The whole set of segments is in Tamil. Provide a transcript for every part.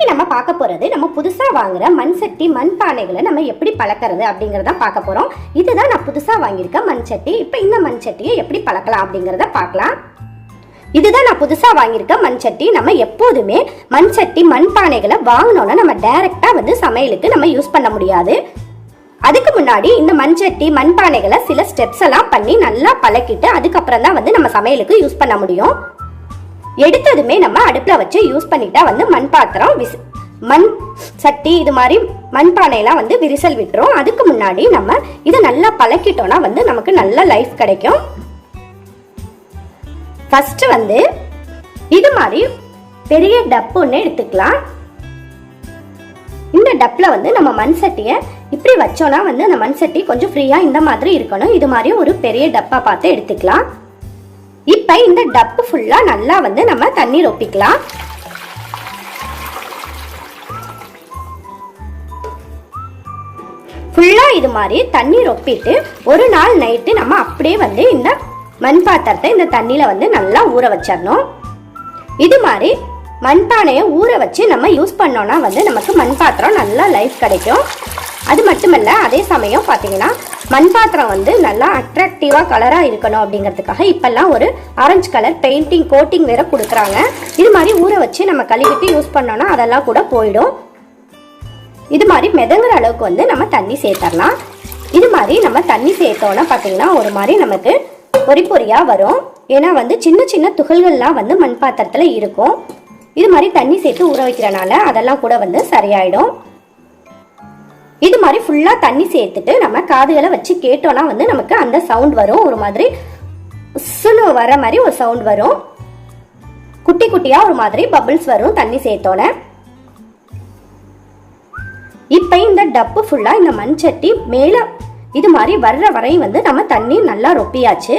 நம்ம பார்க்க போறது நம்ம புதுசா வாங்குற மண் சட்டி மண் பானைகளை நம்ம எப்படி பழக்கிறது அப்படிங்கறத பார்க்க போறோம். இதுதான் நான் புதுசா வாங்கியிருக்க மண் சட்டி. இப்போ இந்த மண் சட்டியை எப்படி பழக்கலாம் அப்படிங்கறத பார்க்கலாம். இதுதான் நான் புதுசா வாங்கியிருக்க மண் சட்டி. நம்ம எப்போதுமே மண் சட்டி மண் பானைகளை வாங்கினோம்னா நம்ம டைரக்டா சமையலுக்கு நம்ம யூஸ் பண்ண முடியாது. அதுக்கு முன்னாடி இந்த மண் சட்டி மண் பானைகளை சில ஸ்டெப்ஸ் எல்லாம் பண்ணி நல்லா பழக்கிட்டு அதுக்கப்புறம் தான் நம்ம சமையலுக்கு யூஸ் பண்ண முடியும். எடுத்ததுமே நம்ம அடுப்புல வச்சு யூஸ் பண்ணிட்டா மண் பாத்திரம் மண் சட்டி இது மாதிரி மண் பானையெல்லாம் விரிசல் விட்டுரும். அதுக்கு முன்னாடி நம்ம இதை நல்லா பழக்கிட்டோம்னா நமக்கு நல்ல லைஃப் கிடைக்கும். ஃபர்ஸ்ட் இது மாதிரி பெரிய டப்பு ஒன்று எடுத்துக்கலாம். இந்த டப்ல நம்ம மண் சட்டியை இப்படி வச்சோம்னா அந்த மண் சட்டி கொஞ்சம் ஃப்ரீயா இந்த மாதிரி இருக்கணும். இது மாதிரி ஒரு பெரிய டப்பா பார்த்து எடுத்துக்கலாம். இப்ப இந்த டப்பு ஃபுல்லா நல்லா நம்ம தண்ணி ரொப்பிக்கலாம். ஃபுல்லா இது மாதிரி தண்ணி ரொப்பிட்டு ஒரு நாள் நைட்டு நம்ம அப்படியே இந்த மண் பாத்திரத்தை இந்த தண்ணியில நல்லா ஊற வச்சிடணும். இது மாதிரி மண்பானையை ஊற வச்சு நம்ம யூஸ் பண்ணோம்னா நமக்கு மண் பாத்திரம் நல்லா லைஃப் கிடைக்கும். அது மட்டுமல்ல, அதே சமயம் பார்த்தீங்கன்னா மண் பாத்திரம் நல்லா அட்ராக்டிவா கலரா இருக்கணும் அப்படிங்கிறதுக்காக இப்பெல்லாம் ஒரு ஆரஞ்சு கலர் பெயிண்டிங் கோட்டிங் வேற கொடுக்குறாங்க. இது மாதிரி ஊற வச்சு நம்ம கழுவிட்டு யூஸ் பண்ணோம்னா அதெல்லாம் கூட போயிடும். இது மாதிரி மிதங்குற அளவுக்கு நம்ம தண்ணி சேர்த்தரலாம். இது மாதிரி நம்ம தண்ணி சேர்த்தோம்னா பார்த்தீங்கன்னா ஒரு மாதிரி நமக்கு பொறி பொறியா வரும். ஏன்னா சின்ன சின்ன துகள்கள்லாம் மண் பாத்திரத்துல இருக்கும். இது மாதிரி தண்ணி சேர்த்து ஊற வைக்கிறனால அதெல்லாம் கூட சரியாயிடும். இது மாதிரி ஃபுல்லா தண்ணி சேர்த்துட்டு நம்ம காதுகளை வச்சு கேட்டோம்னா நமக்கு அந்த சவுண்ட் வரும். ஒரு மாதிரி சுன்னு வர மாதிரி ஒரு சவுண்ட் வரும். குட்டி குட்டியா ஒரு மாதிரி பபிள்ஸ் வரும் தண்ணி சேர்த்தோன்னே. இப்ப இந்த டப்பு ஃபுல்லா இந்த மண் சட்டி மேல இது மாதிரி வர்ற வரையும் நம்ம தண்ணி நல்லா ரொப்பியாச்சு.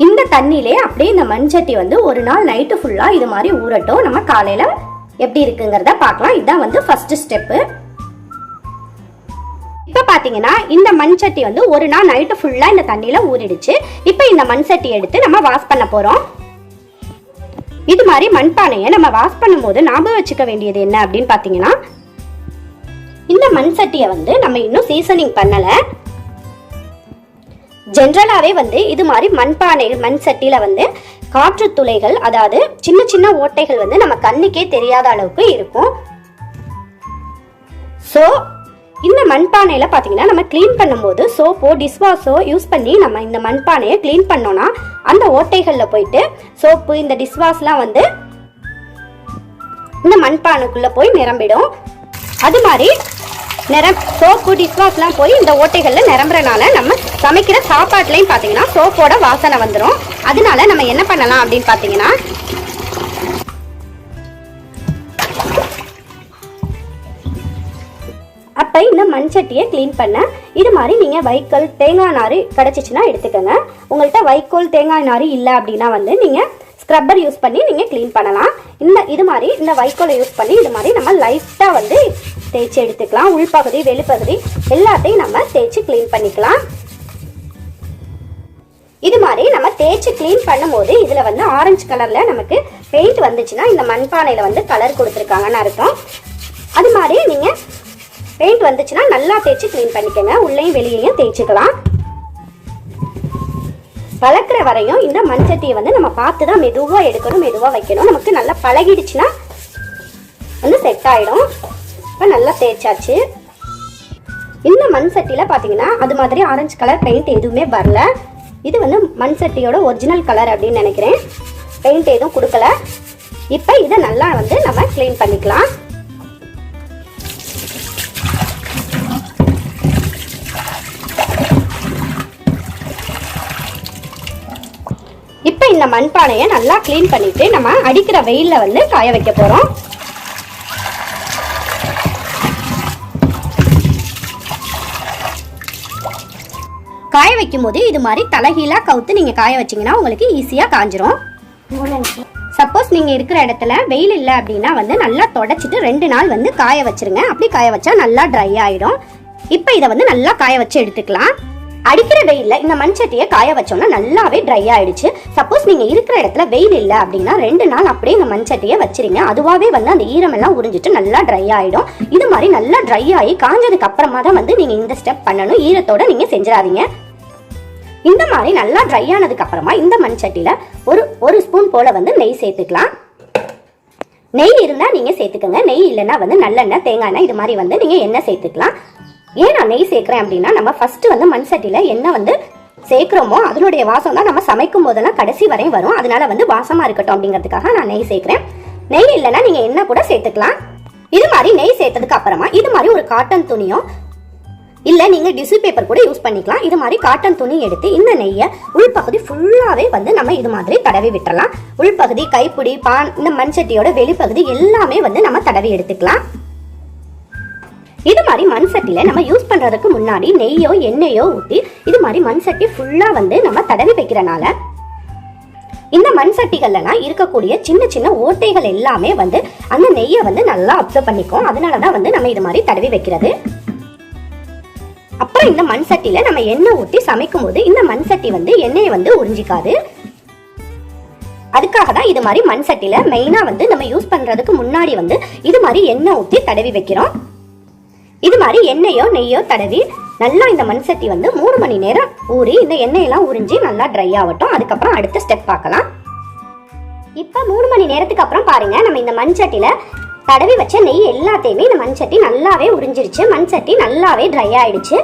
இந்த தண்ணியிலே அப்படியே இந்த மண் சட்டி ஒரு நாள் நைட்டு ஃபுல்லா இது மாதிரி ஊறட்டும். நம்ம காலையில எப்படி இருக்குங்கிறத பார்க்கலாம். இதுதான் ஃபர்ஸ்ட் ஸ்டெப்பு. இப்ப பாத்தீங்கன்னா இந்த மண் சட்டி ஒரு நாள் நைட்டு ஃபுல்லா இந்த தண்ணியில ஊறிடுச்சு. இப்ப இந்த மண் சட்டி எடுத்து நம்ம வாஷ் பண்ண போறோம். இது மாதிரி மண்பானையை நம்ம வாஷ் பண்ணும் போது ஞாபகம் வச்சுக்க வேண்டியது என்ன அப்படின்னு பாத்தீங்கன்னா, இந்த மண் சட்டியை நம்ம இன்னும் சீசனிங் பண்ணல. ஜென்ரலாவே இது மாதிரி மண்பானை மண் சட்டியில காற்று துளைகள், அதாவது சின்ன சின்ன ஓட்டைகள் நம்ம கண்ணுக்கே தெரியாத அளவுக்கு இருக்கும். சோ இந்த மண்பானையில பாத்தீங்கன்னா நம்ம கிளீன் பண்ணும்போது சோப்போ டிஷ்வாஷோ யூஸ் பண்ணி நம்ம இந்த மண்பானையை கிளீன் பண்ணோம்னா அந்த ஓட்டைகள்ல போயிட்டு சோப்பு இந்த டிஷ்வாஷ்லாம் இந்த மண்பானைக்குள்ள போய் நிரம்பிடும். அது மாதிரி சோப்பு டிஷ்வாஷ்லாம் போய் இந்த ஓட்டைகள்ல நிரம்புறனால நம்ம சமைக்கிற சாப்பாட்டுலயும் பாத்தீங்கன்னா சோப்போட வாசனை வந்துடும். அதனால நம்ம என்ன பண்ணலாம் அப்படின்னு பாத்தீங்கன்னா, அப்ப இந்த மண் சட்டியை கிளீன் பண்ண இது மாதிரி நீங்க வைக்கோல் தேங்காய் நாறு கிடைச்சிச்சுன்னா எடுத்துக்கோங்க. உங்கள்கிட்ட வைக்கோல் தேங்காய் நாறு இல்லை அப்படின்னா நீங்க ஸ்க்ரப்பர் யூஸ் பண்ணி நீங்க கிளீன் பண்ணலாம். இது மாதிரி இந்த வைக்கோலை யூஸ் பண்ணி இது மாதிரி நம்ம லைட்டா தேய்ச்சி எடுத்துக்கலாம். உள்பகுதி வெளிப்பகுதி எல்லாத்தையும் நம்ம தேய்ச்சி கிளீன் பண்ணிக்கலாம். இது மாதிரி நம்ம தேய்ச்சி கிளீன் பண்ணும் போது இதுல ஆரஞ்சு கலர்ல நமக்கு பெயிண்ட் வந்துச்சுன்னா இந்த மண்பானையில கலர் கொடுத்துருக்காங்கன்னு அர்த்தம். அது மாதிரி நீங்க பெயிண்ட் வந்துச்சுன்னா நல்லா தேய்ச்சி கிளீன் பண்ணிக்கோங்க. உள்ளேயும் வெளியையும் தேய்ச்சிக்கலாம். பழக்கிற வரையும் இந்த மண் சட்டியை நம்ம பார்த்து தான் மெதுவா எடுக்கணும், மெதுவா வைக்கணும். நமக்கு நல்லா பழகிடுச்சுன்னா செட் ஆயிடும். இப்போ நல்லா தேய்ச்சாச்சு. இந்த மண் சட்டியில பாத்தீங்கன்னா அது மாதிரி ஆரஞ்சு கலர் பெயிண்ட் எதுவுமே வரல. இது மண் சட்டியோட ஒரிஜினல் கலர் அப்படின்னு நினைக்கிறேன். பெயிண்ட் எதுவும் கொடுக்கல. இப்போ இதை நல்லா நம்ம கிளீன் பண்ணிக்கலாம். இப்ப இந்த மண்பானையை நல்லா கிளீன் பண்ணிட்டு நம்ம அடிக்கிற வெயில்ல காய வைக்க போறோம். காய வைக்கும் போது இது மாதிரி தலைகீழா கவுத்து நீங்க காய வச்சீங்கன்னா உங்களுக்கு ஈஸியா காஞ்சிரும். சப்போஸ் நீங்க இருக்கிற இடத்துல வெயில் இல்லை அப்படின்னா நல்லா தொடச்சிட்டு 2 நாள் காய வச்சிருங்க. அப்படி காய வச்சா நல்லா ட்ரை ஆயிடும். இப்ப இதை நல்லா காய வச்சு எடுத்துக்கலாம். அடிக்கிற வெயில்ல இந்த மண் சட்டியை காய வச்சோம்னா நல்லாவே ட்ரை ஆயிடுச்சு. சப்போஸ் நீங்க இருக்கிற இடத்துல வெயில் இல்லை அப்படின்னா 2 நாள் அப்படியே இந்த மண் சட்டியை வச்சிருங்க. அதுவாவே வந்து அந்த ஈரமெல்லாம் உறிஞ்சிட்டு நல்லா ட்ரை ஆயிடும். இது மாதிரி நல்லா ட்ரை ஆகி காஞ்சதுக்கு அப்புறமா தான் வந்து நீங்க இந்த ஸ்டெப் பண்ணணும். ஈரத்தோட நீங்க செஞ்சிடாதீங்க. இந்த மாதிரி நல்லா ட்ரை ஆனதுக்கு அப்புறமா இந்த மண் சட்டியில ஒரு ஸ்பூன் போல வந்து நெய் சேர்த்துக்கலாம். நெய் இருந்தா நீங்க சேர்த்துக்கோங்க. நெய் இல்லைன்னா வந்து நல்லெண்ணெய், தேங்காய் எண்ணெய் இது மாதிரி வந்து நீங்க எண்ணெய் சேர்த்துக்கலாம். ஏன் நான் நெய் சேர்க்கிறேன் அப்படின்னா, நம்ம ஃபர்ஸ்ட் வந்து மண் சட்டியில எண்ணெய் வந்து சேர்க்கிறோமோ அதனுடைய வாசம் தான் நம்ம சமைக்கும் போதெல்லாம் கடைசி வரையும் வரும். அதனால வந்து வாசமா இருக்கட்டும் அப்படிங்கிறதுக்காக நான் நெய் சேர்க்கிறேன். நெய் இல்லைன்னா நீங்க எண்ணெய் கூட சேர்த்துக்கலாம். இது மாதிரி நெய் சேர்த்ததுக்கு அப்புறமா இது மாதிரி ஒரு காட்டன் துணியோ இல்ல நீங்க டிஷ்யூ பேப்பர் கூட யூஸ் பண்ணிக்கலாம். இது மாதிரி காட்டன் துணி எடுத்து இந்த நெய்யை உள்பகுதி ஃபுல்லாவே வந்து நம்ம இது மாதிரி தடவி விட்டுறலாம். உள்பகுதி, கைப்பிடி, பான், இந்த மண் சட்டியோட வெளிப்பகுதி எல்லாமே வந்து நம்ம தடவி எடுத்துக்கலாம். இது மாதிரி மண் சட்டியில நம்ம யூஸ் பண்றதுக்கு முன்னாடி நெய்யோ எண்ணெயோ ஊற்றி இது மாதிரி மண் சட்டி ஃபுல்லா வந்து நம்ம தடவி வைக்கிறனால இந்த மண் சட்டிகள்லாம் இருக்கக்கூடிய சின்ன சின்ன ஓட்டைகள் எல்லாமே வந்து அந்த நெய்யை வந்து நல்லா அப்சர்வ் பண்ணிக்கும். அதனாலதான் வந்து நம்ம இது மாதிரி தடவி வைக்கிறது. அப்புறம் இந்த மண் சட்டியில நம்ம எண்ணெய் ஊற்றி சமைக்கும் போது இந்த மண் சட்டி வந்து எண்ணெயை வந்து உறிஞ்சிக்காது. அதுக்காக தான் இது மாதிரி மண் சட்டியில மெயினா வந்து நம்ம யூஸ் பண்றதுக்கு முன்னாடி வந்து இது மாதிரி எண்ணெய் ஊற்றி தடவி வைக்கிறோம். இது மாதிரி எண்ணெயோ நெய்யோ தடவி நல்லா இந்த மண் சட்டி வந்து 3 மணி நேரம் ஊறி இந்த எண்ணெயெல்லாம் உறிஞ்சி நல்லா ட்ரை ஆகட்டும். அதுக்கப்புறம் அடுத்த ஸ்டெப் பார்க்கலாம். இப்ப 3 மணி நேரத்துக்கு அப்புறம் பாருங்க, நம்ம இந்த மண் சட்டியில தடவி வச்ச நெய் எல்லாத்தையுமே இந்த மண் சட்டி நல்லாவே உறிஞ்சிருச்சு. மண் சட்டி நல்லாவே ட்ரை ஆயிடுச்சு.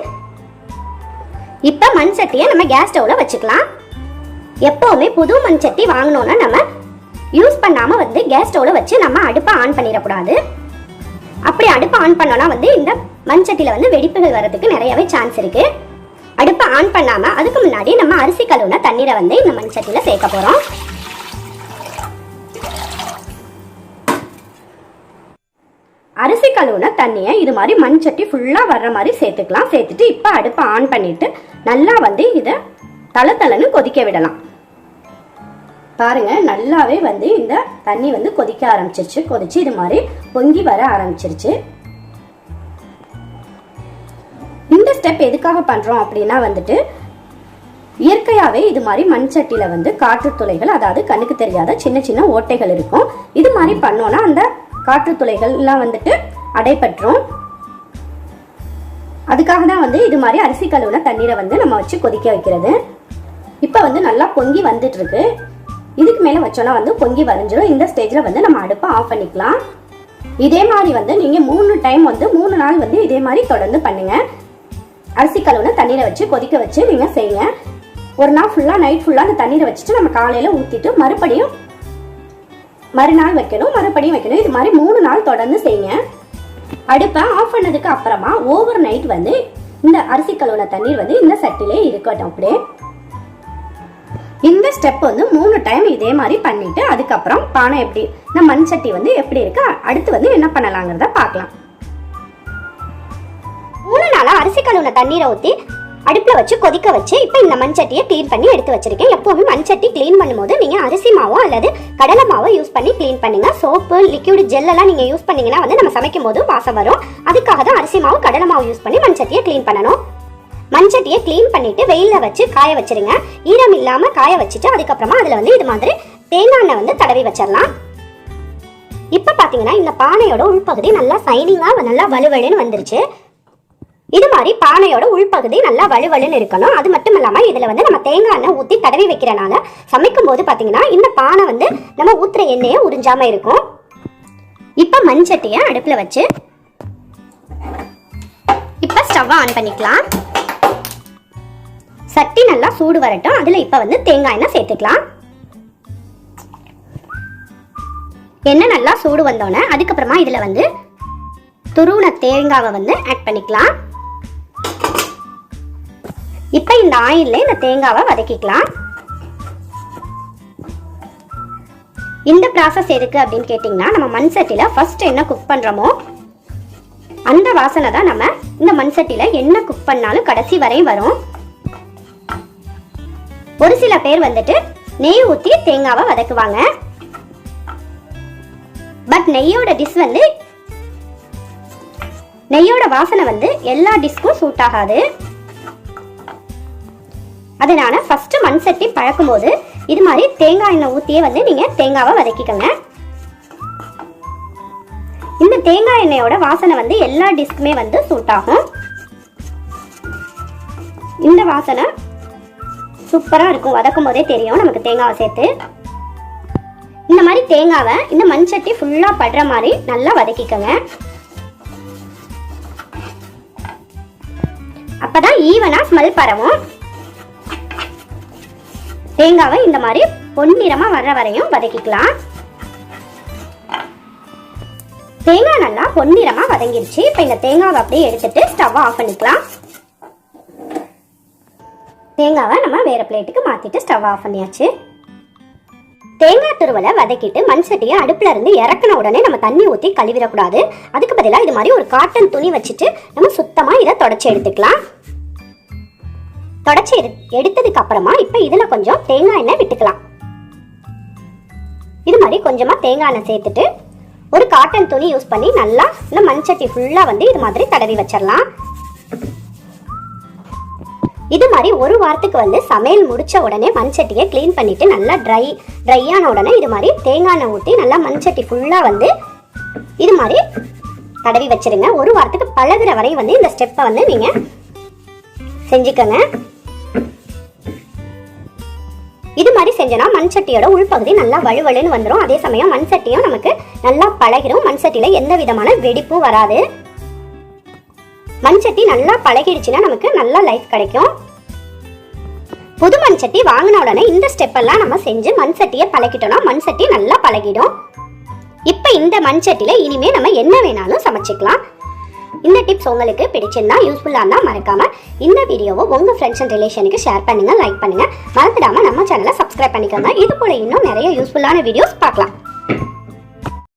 இப்ப மண் சட்டியை நம்ம கேஸ் ஸ்டவ்ல வச்சுக்கலாம். எப்பவுமே புது மண் சட்டி வாங்கணும்னா நம்ம யூஸ் பண்ணாம வந்து கேஸ் ஸ்டவ்ல வச்சு நம்ம அடுப்பை ஆன் பண்ணிடக்கூடாது. அப்படி அடுப்பை ஆன் பண்ணோம்னா வந்து இந்த மண் சட்டியில வந்து வெடிப்புகள் வர்றதுக்கு நிறையவே சான்ஸ் இருக்கு. அடுப்பை ஆன் பண்ணாம அதுக்கு முன்னாடி நம்ம அரிசி கழுவுன தண்ணீரை வந்து இந்த மண் சட்டியில சேர்க்க போறோம். அரிசி கழுவுன தண்ணியை இது மாதிரி மண் சட்டி ஃபுல்லா வர்ற மாதிரி சேர்த்துக்கலாம். சேர்த்துட்டு இப்ப அடுப்பை ஆன் பண்ணிட்டு நல்லா வந்து இதை தளத்தளன்னு கொதிக்க விடலாம். பாருங்க, நல்லாவே வந்து இந்த தண்ணி வந்து கொதிக்க ஆரம்பிச்சிருச்சு. கொதிச்சு இது மாதிரி பொங்கி வர ஆரம்பிச்சிருச்சு. இந்த ஸ்டெப் எதுக்காக பண்றோம் அப்படின்னா வந்துட்டு இயற்கையாவே இது மாதிரி மண் சட்டியில வந்து காற்று துளைகள், அதாவது கண்ணுக்கு தெரியாத சின்ன சின்ன ஓட்டைகள் இருக்கும். இது மாதிரி பண்ணோம்னா அந்த காற்று துளைகள் எல்லாம் வந்துட்டு அடைபற்றும். அதுக்காக தான் வந்து இது மாதிரி அரிசி கழுவுன தண்ணீரை வந்து நம்ம வச்சு கொதிக்க வைக்கிறது. இப்ப வந்து நல்லா பொங்கி வந்துட்டு இருக்கு. இதுக்கு மேல வச்சோம்னா வந்து பொங்கி வரைஞ்சிடும். இந்த ஸ்டேஜ்ல வந்து நம்ம அடுப்பை ஆஃப் பண்ணிக்கலாம். இதே மாதிரி வந்து நீங்க 3 டைம் வந்து 3 நாள் வந்து இதே மாதிரி தொடர்ந்து பண்ணுங்க. அரிசி கழுவுன தண்ணீரை வச்சு கொதிக்க வச்சு நீங்க செய்யுங்க. ஒரு நாள் ஃபுல்லா நைட் ஃபுல்லா அந்த தண்ணீரை வச்சுட்டு நம்ம காலையில ஊத்திட்டு மறுபடியும் மறுநாள் வைக்கணும், மறுபடியும் வைக்கணும். இது மாதிரி 3 நாள் தொடர்ந்து செய்யுங்க. அடுப்பை ஆஃப் பண்ணதுக்கு அப்புறமா ஓவர் நைட் வந்து இந்த அரிசி கழுவுன தண்ணீர் வந்து இந்த சட்டிலே இருக்கட்டும். அப்படியே இந்த ஸ்டெப் வந்து 3 டைம் இதே மாதிரி பண்ணிட்டு அதுக்கப்புறம் பானை எப்படி இந்த மண் சட்டி வந்து எப்படி இருக்கு, அடுத்து வந்து என்ன பண்ணலாங்கிறத பார்க்கலாம். 3 நாளா அரிசி கழுவுன தண்ணீரை ஊற்றி அடுப்புல வச்சு கொதிக்க வச்சு இப்போ இந்த மண் சட்டியை கிளீன் பண்ணி எடுத்து வச்சிருக்கேன். எப்பவுமே மண் சட்டி கிளீன் பண்ணும்போது நீங்க அரிசி மாவோ அல்லது கடலை மாவோ யூஸ் பண்ணி கிளீன் பண்ணுங்க. சோப்பு, லிக்விட், ஜெல் எல்லாம் நீங்க யூஸ் பண்ணீங்கன்னா வந்து நம்ம சமைக்கும் போது வாசம் வரும். அதுக்காக தான் அரிசி மாவு, கடலை மாவு யூஸ் பண்ணி மண் சட்டியை கிளீன் பண்ணணும். மண் சட்டியை கிளீன் பண்ணிட்டு வெயில வச்சு காய வச்சிருங்க. ஈரம் இல்லாம காய வச்சுட்டு அதுக்கப்புறமா அதுல வந்து இது மாதிரி தேங்காய் எண்ணெய் வந்து தடவி வச்சிடலாம். இப்ப பாத்தீங்கன்னா இந்த பானையோட உள்பகுதி நல்லா சைனிங்கா நல்லா வலுவலுன்னு வந்துருச்சு. இது மாதிரி பானையோட உள்பகுதி நல்லா வலுவலுன்னு இருக்கணும். அது மட்டும் இல்லாம இதுல வந்து நம்ம தேங்காய் எண்ணெய் ஊத்தி தடவி வைக்கிறனால சமைக்கும் போது பாத்தீங்கன்னா இந்த பானை வந்து நம்ம ஊத்துற எண்ணெயை உறிஞ்சாம இருக்கும். இப்ப மண் சட்டியை அடுப்புல வச்சு இப்ப ஸ்டவ் ஆன் பண்ணிக்கலாம். சட்டி நல்லா சூடு வரட்டும். அதுல இப்ப வந்து தேங்காய் எண்ணெய் சேர்த்துக்கலாம். எண்ணெய் நல்லா சூடு வந்தோடனே அதுக்கப்புறமா இதுல வந்து துருவன தேங்காவை வந்து ஆட் பண்ணிக்கலாம். இப்ப இந்த ஆயில்ல இந்த தேங்காவை வதக்கிக்கலாம். இந்த ப்ராசஸ் எதுக்கு அப்படின்னு கேட்டீங்கன்னா, நம்ம மண் சட்டியில ஃபர்ஸ்ட் என்ன குக் பண்றோமோ அந்த வாசனை தான் நம்ம இந்த மண் சட்டியில என்ன குக் பண்ணாலும் கடைசி வரை வரும். ஒரு சில பேர் வந்துட்டு நெய் ஊத்தி தேங்காவை வதக்குவாங்க. பட் நெய்யோட டிஷ் வந்து நெய்யோட வாசனை வந்து எல்லா டிஷ்க்கும் சூட் ஆகாது. அதனால ஃபர்ஸ்ட் மண் சட்டி பழக்கும் போது இது மாதிரி தேங்காய் எண்ணெய் ஊற்றியே வந்து நீங்கள் தேங்காவை வதக்கிக்கோங்க. இந்த தேங்காய் எண்ணெயோட வாசனை வந்து எல்லா டிஷ்க்குமே வந்து சூட் ஆகும். இந்த வாசனை சூப்பராக இருக்கும். வதக்கும் போதே தெரியும் நமக்கு தேங்காவை சேர்த்து. இந்த மாதிரி தேங்காவை இந்த மண் சட்டி ஃபுல்லாக படுற மாதிரி நல்லா வதக்கிக்கோங்க. அப்பதான் ஈவனா ஸ்மெல் பரவும். தேங்காவை இந்த மாதிரி பொன்னிறமா வர்ற வரையும் வதக்கிக்கலாம். தேங்காய் நல்லா பொன்னிறமா வதங்கிடுச்சு. இப்போ இந்த தேங்காவை அப்படியே எடுத்துட்டு ஸ்டவ் ஆஃப் பண்ணிக்கலாம். தேங்காவை நம்ம வேற பிளேட்டுக்கு மாத்திட்டு ஸ்டவ் ஆஃப் பண்ணியாச்சு. தேங்காய் துருவலை வதக்கிட்டு மண் சட்டியை அடுப்புல இருந்து இறக்குன உடனே நம்ம தண்ணி ஊற்றி கழுவிடக்கூடாது. அதுக்கு பதிலாக இது மாதிரி ஒரு காட்டன் துணி வச்சுட்டு நம்ம சுத்தமா இதை தொடச்சி எடுத்துக்கலாம். தொடச்சி எடுத்ததுக்கு அப்புறமா இப்ப இதுல கொஞ்சம் தேங்காய் எண்ணெய் விட்டுக்கலாம். இது மாதிரி கொஞ்சமா தேங்காய் எண்ணெய் சேர்த்துட்டு ஒரு காட்டன் துணி யூஸ் பண்ணி நல்லா இந்த மண் சட்டி ஃபுல்லா வந்து இது மாதிரி தடவி வச்சிடலாம். இது மாதிரி ஒரு வாரத்துக்கு வந்து சமையல் முடிச்ச உடனே மண் சட்டியை கிளீன் பண்ணிட்டு நல்லா ட்ரையான உடனே இது மாதிரி தேங்காய் எண்ணெய் ஊற்றி நல்லா மண் சட்டி ஃபுல்லா வந்து இது மாதிரி தடவி வச்சிருங்க. ஒரு வாரத்துக்கு பழகுற வரையும் வந்து இந்த ஸ்டெப்பை வந்து நீங்க செஞ்சுக்கங்க. இது மாதிரி செஞ்சோன்னா மண் சட்டியோட உள்பகுதி நல்லா வலுவலுன்னு வந்துடும். அதே சமயம் மண் சட்டியும் நமக்கு நல்லா பழகிடும். மண் சட்டியில எந்த விதமான வெடிப்பும் வராது. மண் சட்டி நல்லா பழகிடுச்சுன்னா நமக்கு நல்ல லைஃப் கிடைக்கும். புது மண் சட்டி வாங்கின உடனே இந்த ஸ்டெப் எல்லாம் நம்ம செஞ்சு மண் சட்டியை பழகிட்டோம்னா மண் சட்டி நல்லா பழகிடும். இப்ப இந்த மண் சட்டியில இனிமே நம்ம என்ன வேணாலும் சமைச்சுக்கலாம். இந்த டிப்ஸ் உங்களுக்கு பிடிச்சிருந்தா யூஸ்ஃபுல்லா இருந்தா மறக்காம இந்த வீடியோவை உங்க ஃப்ரெண்ட்ஸ் அண்ட் ரிலேஷனுக்கு ஷேர் பண்ணுங்க, லைக் பண்ணுங்க. மறந்துடாம நம்ம சேனலை சப்ஸ்கிரைப் பண்ணிக்கோங்க. இது போல இன்னும் நிறைய யூஸ்ஃபுல்லான வீடியோஸ் பார்க்கலாம்.